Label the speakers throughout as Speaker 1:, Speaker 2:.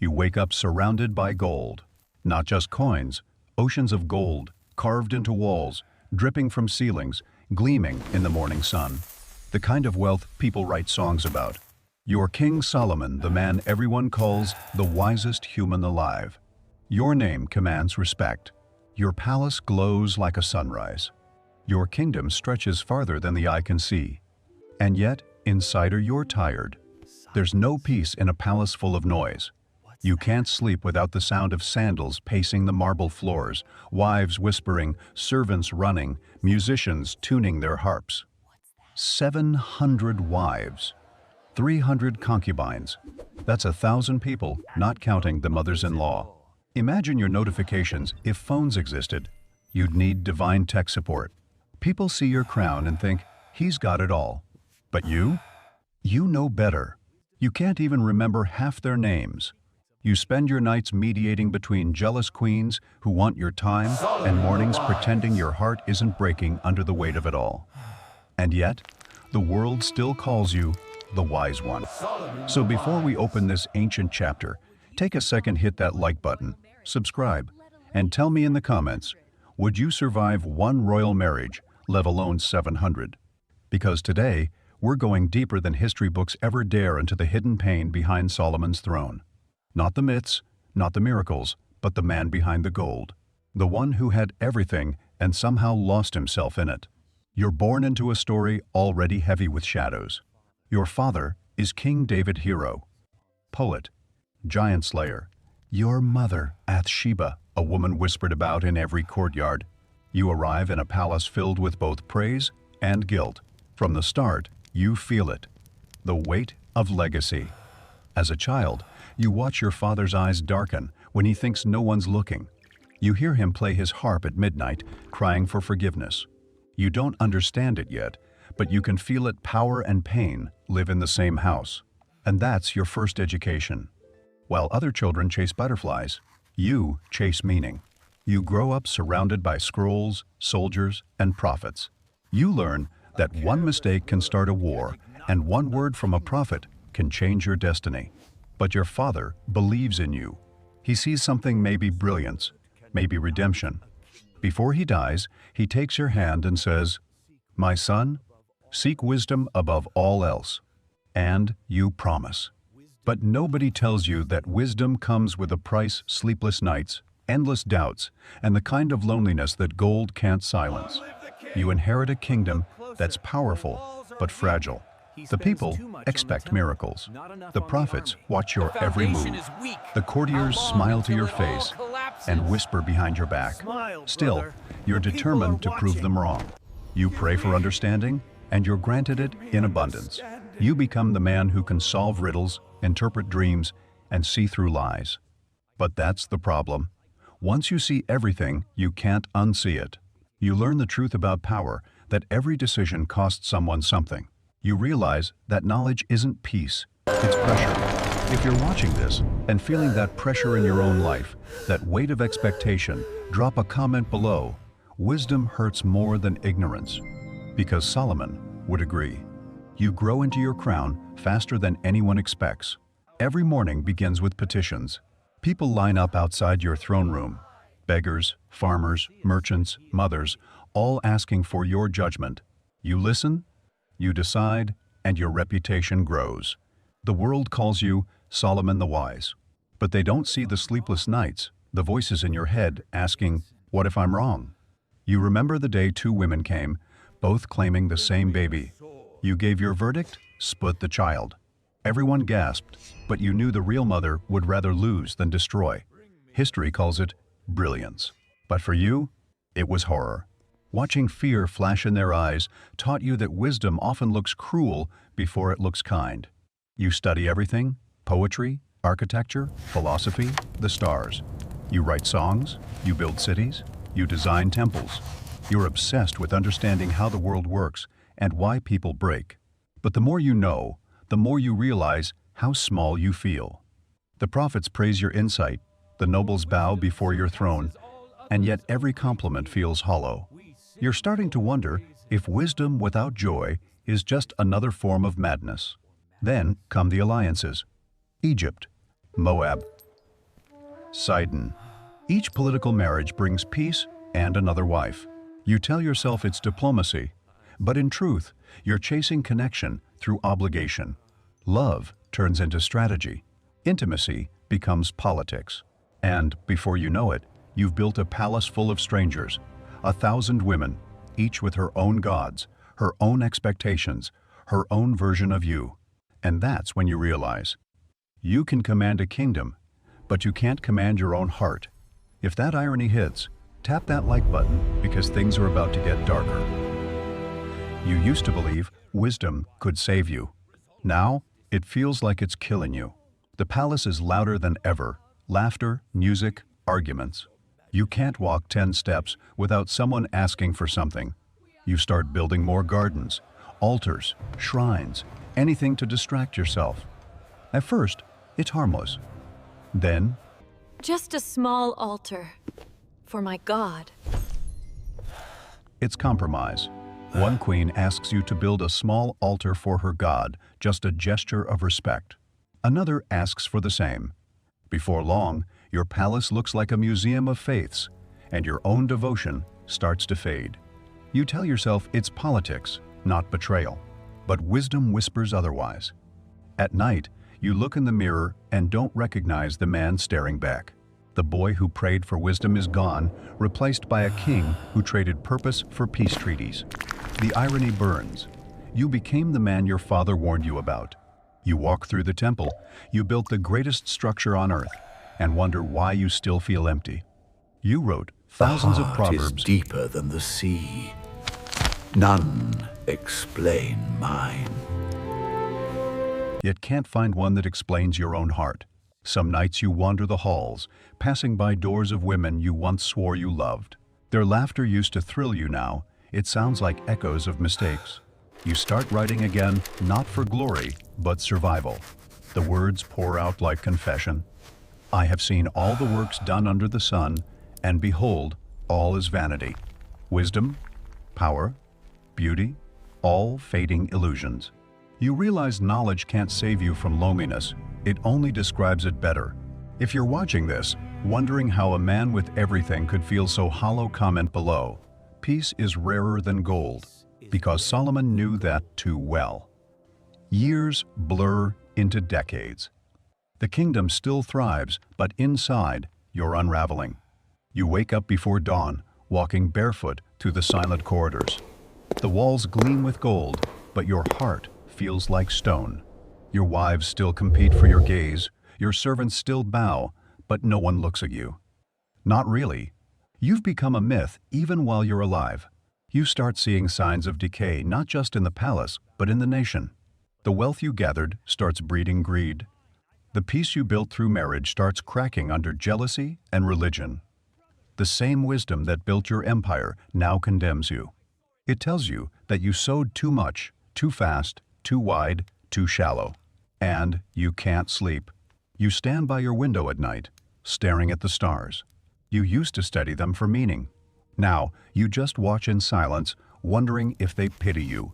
Speaker 1: you wake up surrounded by gold. Not just coins, oceans of gold, carved into walls, dripping from ceilings, gleaming in the morning sun. The kind of wealth people write songs about. You're King Solomon, the man everyone calls the wisest human alive. Your name commands respect. Your palace glows like a sunrise. Your kingdom stretches farther than the eye can see. And yet, insider, you're tired. There's no peace in a palace full of noise. You can't sleep without the sound of sandals pacing the marble floors, wives whispering, servants running, musicians tuning their harps. 700 wives. 300 concubines. That's 1,000 people, not counting the mothers-in-law. Imagine your notifications if phones existed. You'd need divine tech support. People see your crown and think, he's got it all. But you? You know better. You can't even remember half their names. You spend your nights mediating between jealous queens who want your time and mornings pretending your heart isn't breaking under the weight of it all. And yet, the world still calls you the wise one. So before we open this ancient chapter, take a second, hit that like button, subscribe, and tell me in the comments, would you survive one royal marriage, let alone 700? Because today, we're going deeper than history books ever dare into the hidden pain behind Solomon's throne. Not the myths, not the miracles, but the man behind the gold. The one who had everything and somehow lost himself in it. You're born into a story already heavy with shadows. Your father is King David Hero, poet, giant slayer. Your mother, Bathsheba, a woman whispered about in every courtyard. You arrive in a palace filled with both praise and guilt. From the start, you feel it, the weight of legacy. As a child, you watch your father's eyes darken when he thinks no one's looking. You hear him play his harp at midnight, crying for forgiveness. You don't understand it yet, but you can feel it. Power and pain live in the same house. And that's your first education. While other children chase butterflies, you chase meaning. You grow up surrounded by scrolls, soldiers, and prophets. You learn that one mistake can start a war, and one word from a prophet can change your destiny. But your father believes in you. He sees something, maybe brilliance, maybe redemption. Before he dies, he takes your hand and says, "My son, seek wisdom above all else." And you promise. But nobody tells you that wisdom comes with a price: sleepless nights, endless doubts, and the kind of loneliness that gold can't silence. You inherit a kingdom that's powerful but fragile. The people expect miracles. The prophets watch your every move. The courtiers smile to your face and whisper behind your back. Still, you're determined to prove them wrong. You pray for understanding, and you're granted it in abundance. You become the man who can solve riddles, interpret dreams, and see through lies. But that's the problem. Once you see everything, you can't unsee it. You learn the truth about power, that every decision costs someone something. You realize that knowledge isn't peace, it's pressure. If you're watching this and feeling that pressure in your own life, that weight of expectation, drop a comment below. Wisdom hurts more than ignorance. Because Solomon would agree. You grow into your crown faster than anyone expects. Every morning begins with petitions. People line up outside your throne room. Beggars, farmers, merchants, mothers, all asking for your judgment. You listen, you decide, and your reputation grows. The world calls you Solomon the Wise. But they don't see the sleepless nights, the voices in your head asking, "What if I'm wrong?" You remember the day two women came, both claiming the same baby. You gave your verdict, split the child. Everyone gasped, but you knew the real mother would rather lose than destroy. History calls it brilliance. But for you, it was horror. Watching fear flash in their eyes taught you that wisdom often looks cruel before it looks kind. You study everything: poetry, architecture, philosophy, the stars. You write songs, you build cities, you design temples. You're obsessed with understanding how the world works and why people break. But the more you know, the more you realize how small you feel. The prophets praise your insight, the nobles bow before your throne, and yet every compliment feels hollow. You're starting to wonder if wisdom without joy is just another form of madness. Then come the alliances: Egypt, Moab, Sidon. Each political marriage brings peace and another wife. You tell yourself it's diplomacy, but in truth, you're chasing connection through obligation. Love turns into strategy. Intimacy becomes politics. And before you know it, you've built a palace full of strangers, 1,000 women, each with her own gods, her own expectations, her own version of you. And that's when you realize, you can command a kingdom, but you can't command your own heart. If that irony hits, tap that like button because things are about to get darker. You used to believe wisdom could save you. Now, it feels like it's killing you. The palace is louder than ever. Laughter, music, arguments. You can't walk 10 steps without someone asking for something. You start building more gardens, altars, shrines, anything to distract yourself. At first, it's harmless. Then,
Speaker 2: just a small altar for my god.
Speaker 1: It's compromise. One queen asks you to build a small altar for her god, just a gesture of respect. Another asks for the same. Before long, your palace looks like a museum of faiths, and your own devotion starts to fade. You tell yourself it's politics, not betrayal, but wisdom whispers otherwise. At night, you look in the mirror and don't recognize the man staring back. The boy who prayed for wisdom is gone, replaced by a king who traded purpose for peace treaties. The irony burns. You became the man your father warned you about. You walk through the temple, you built the greatest structure on earth, and wonder why you still feel empty. You wrote thousands of proverbs.
Speaker 3: The heart is deeper than the sea. None explain mine.
Speaker 1: Yet can't find one that explains your own heart. Some nights you wander the halls, passing by doors of women you once swore you loved. Their laughter used to thrill you now. It sounds like echoes of mistakes. You start writing again, not for glory, but survival. The words pour out like confession. I have seen all the works done under the sun, and behold, all is vanity. Wisdom, power, beauty, all fading illusions. You realize knowledge can't save you from loneliness. It only describes it better. If you're watching this, wondering how a man with everything could feel so hollow, comment below. Peace is rarer than gold, because Solomon knew that too well. Years blur into decades. The kingdom still thrives, but inside, you're unraveling. You wake up before dawn, walking barefoot through the silent corridors. The walls gleam with gold, but your heart feels like stone. Your wives still compete for your gaze, your servants still bow, but no one looks at you. Not really. You've become a myth even while you're alive. You start seeing signs of decay not just in the palace, but in the nation. The wealth you gathered starts breeding greed. The peace you built through marriage starts cracking under jealousy and religion. The same wisdom that built your empire now condemns you. It tells you that you sowed too much, too fast, too wide, too shallow. And you can't sleep. You stand by your window at night, staring at the stars. You used to study them for meaning. Now, you just watch in silence, wondering if they pity you.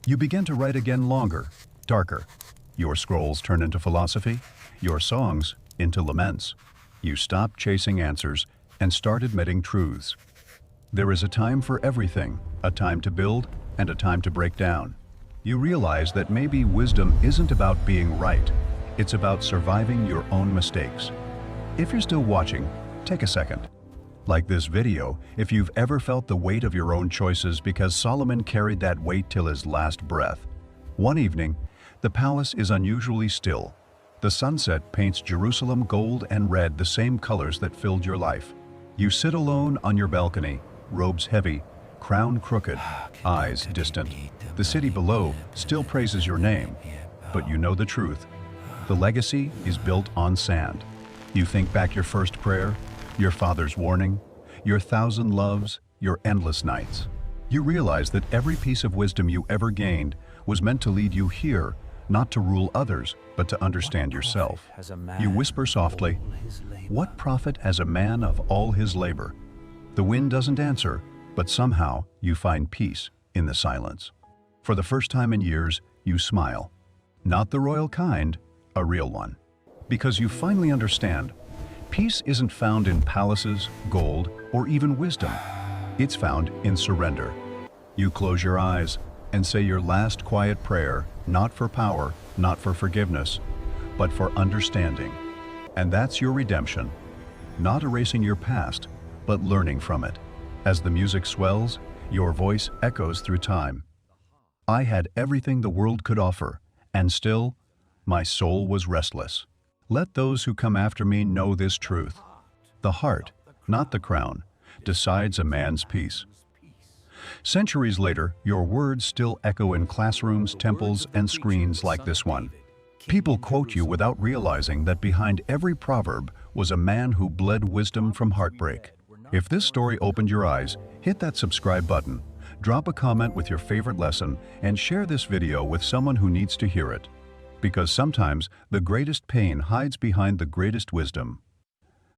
Speaker 1: You begin to write again longer, darker. Your scrolls turn into philosophy, your songs into laments. You stop chasing answers and start admitting truths. There is a time for everything, a time to build and a time to break down. You realize that maybe wisdom isn't about being right. It's about surviving your own mistakes. If you're still watching, take a second. Like this video, if you've ever felt the weight of your own choices because Solomon carried that weight till his last breath. One evening, the palace is unusually still. The sunset paints Jerusalem gold and red, the same colors that filled your life. You sit alone on your balcony, robes heavy, crown crooked, eyes distant. The city below still praises your name, but you know the truth. The legacy is built on sand. You think back your first prayer, your father's warning, your 1,000 loves, your endless nights. You realize that every piece of wisdom you ever gained was meant to lead you here, not to rule others, but to understand yourself. You whisper softly, "What profit has a man of all his labor?" The wind doesn't answer, but somehow you find peace in the silence. For the first time in years, you smile. Not the royal kind, a real one. Because you finally understand, Peace isn't found in palaces, gold, or even wisdom. It's found in surrender. You close your eyes and say your last quiet prayer, not for power, not for forgiveness, but for understanding. And that's your redemption. Not erasing your past, but learning from it. As the music swells, your voice echoes through time. I had everything the world could offer, and still, my soul was restless. Let those who come after me know this truth. The heart, not the crown, decides a man's peace. Centuries later, your words still echo in classrooms, temples, and screens like this one. People quote you without realizing that behind every proverb was a man who bled wisdom from heartbreak. If this story opened your eyes, hit that subscribe button, drop a comment with your favorite lesson, and share this video with someone who needs to hear it. Because sometimes the greatest pain hides behind the greatest wisdom.